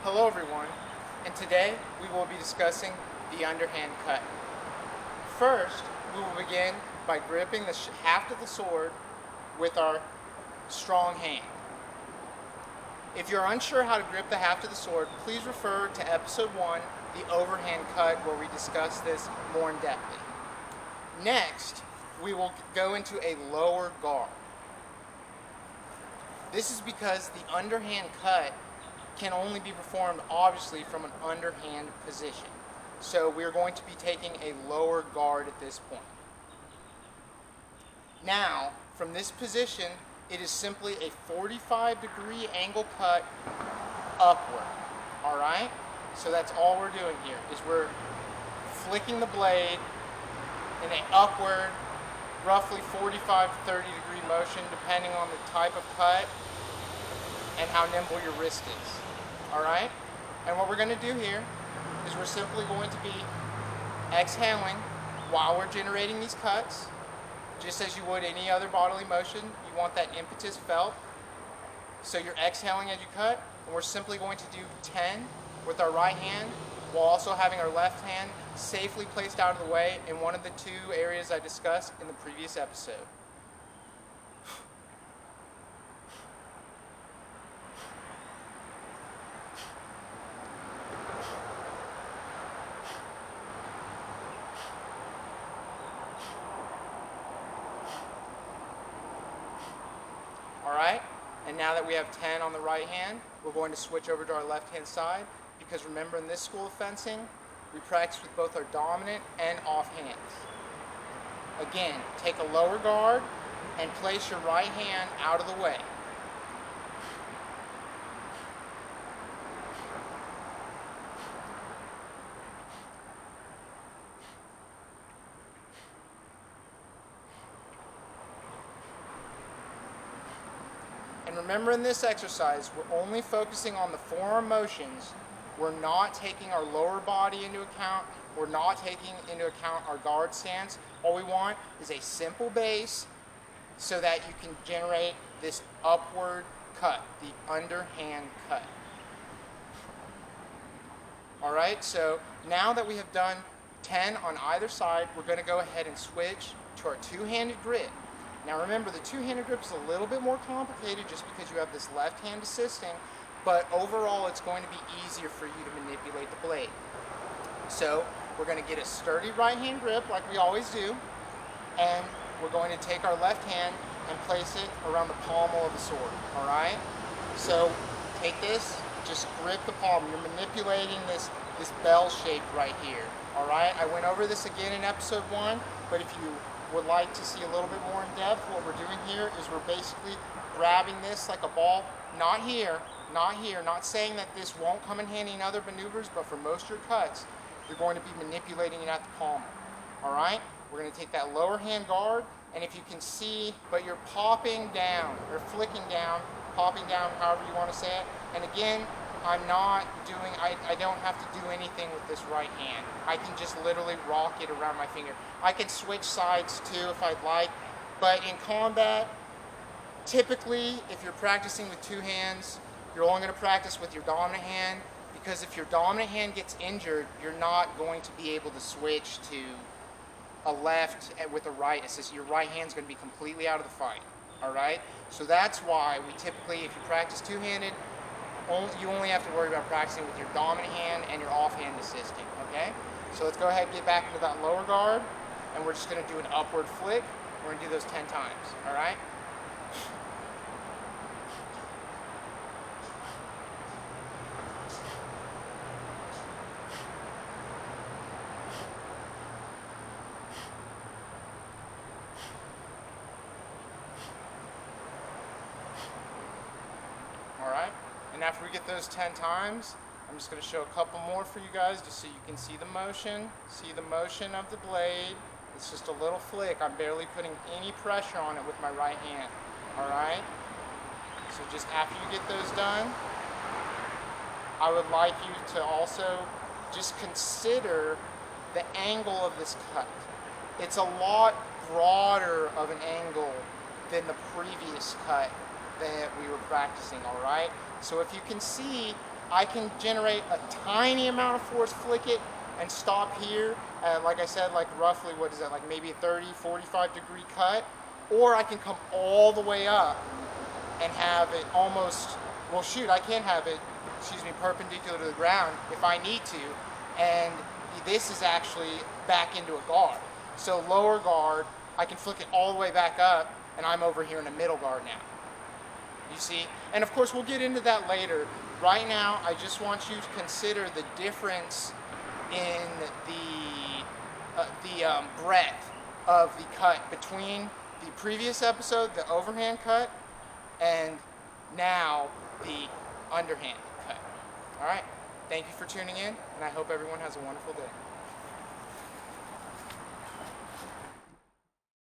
Hello everyone, and today we will be discussing the underhand cut. First, we will begin by gripping the haft of the sword with our strong hand. If you're unsure how to grip the haft of the sword, please refer to episode 1, the overhand cut, where we discuss this more in depth. Next, we will go into a lower guard. This is because the underhand cut can only be performed obviously from an underhand position. So we're going to be taking a lower guard at this point. Now, from this position, it is simply a 45-degree angle cut upward. Alright? So that's all we're doing here, is we're flicking the blade in an upward, roughly 45 to 30 degree motion, depending on the type of cut and how nimble your wrist is. Alright? And what we're going to do here is we're simply going to be exhaling while we're generating these cuts, just as you would any other bodily motion. You want that impetus felt. So you're exhaling as you cut, and we're simply going to do 10 with our right hand, while also having our left hand safely placed out of the way in one of the two areas I discussed in the previous episode. Alright, and now that we have 10 on the right hand, we're going to switch over to our left hand side, because remember, in this school of fencing, we practice with both our dominant and off hands. Again, take a lower guard and place your right hand out of the way. And remember, in this exercise, we're only focusing on the forearm motions. We're not taking our lower body into account. We're not taking into account our guard stance. All we want is a simple base so that you can generate this upward cut, the underhand cut. Alright, so now that we have done 10 on either side, we're going to go ahead and switch to our two-handed grip. Now remember, the two-handed grip is a little bit more complicated just because you have this left hand assisting, but overall it's going to be easier for you to manipulate the blade. So we're going to get a sturdy right hand grip like we always do, and we're going to take our left hand and place it around the pommel of the sword. Alright? So take this, just grip the palm. You're manipulating this bell shape right here. Alright? I went over this again in episode 1, but if you would like to see a little bit more in depth, what we're doing here is we're basically grabbing this like a ball. Not here, not saying that this won't come in handy in other maneuvers, but for most of your cuts, you're going to be manipulating it at the pommel. Alright? We're going to take that lower hand guard, and if you can see, but you're popping down, or flicking down, popping down, however you want to say it. And again, I don't have to do anything with this right hand. I can just literally rock it around my finger. I can switch sides too if I'd like, but in combat, typically, if you're practicing with two hands, you're only going to practice with your dominant hand, because if your dominant hand gets injured, you're not going to be able to switch to a left with a right assist. Your right hand's going to be completely out of the fight. Alright? So that's why we typically, if you practice two-handed, you only have to worry about practicing with your dominant hand and your offhand assisting, okay? So let's go ahead and get back into that lower guard, and we're just going to do an upward flick. We're going to do those 10 times, all right? Alright, and after we get those 10 times, I'm just going to show a couple more for you guys just so you can see the motion. See the motion of the blade. It's just a little flick. I'm barely putting any pressure on it with my right hand. Alright? So just after you get those done, I would like you to also just consider the angle of this cut. It's a lot broader of an angle than the previous cut that we were practicing, all right? So if you can see, I can generate a tiny amount of force, flick it, and stop here. Like I said, like roughly, what is that, like maybe a 30, 45 degree cut. Or I can come all the way up and have it almost, well shoot, I can have it, excuse me, perpendicular to the ground if I need to. And this is actually back into a guard. So lower guard, I can flick it all the way back up, and I'm over here in a middle guard now. You see? And of course, we'll get into that later. Right now, I just want you to consider the difference in the breadth of the cut between the previous episode, the overhand cut, and now the underhand cut. All right? Thank you for tuning in, and I hope everyone has a wonderful day.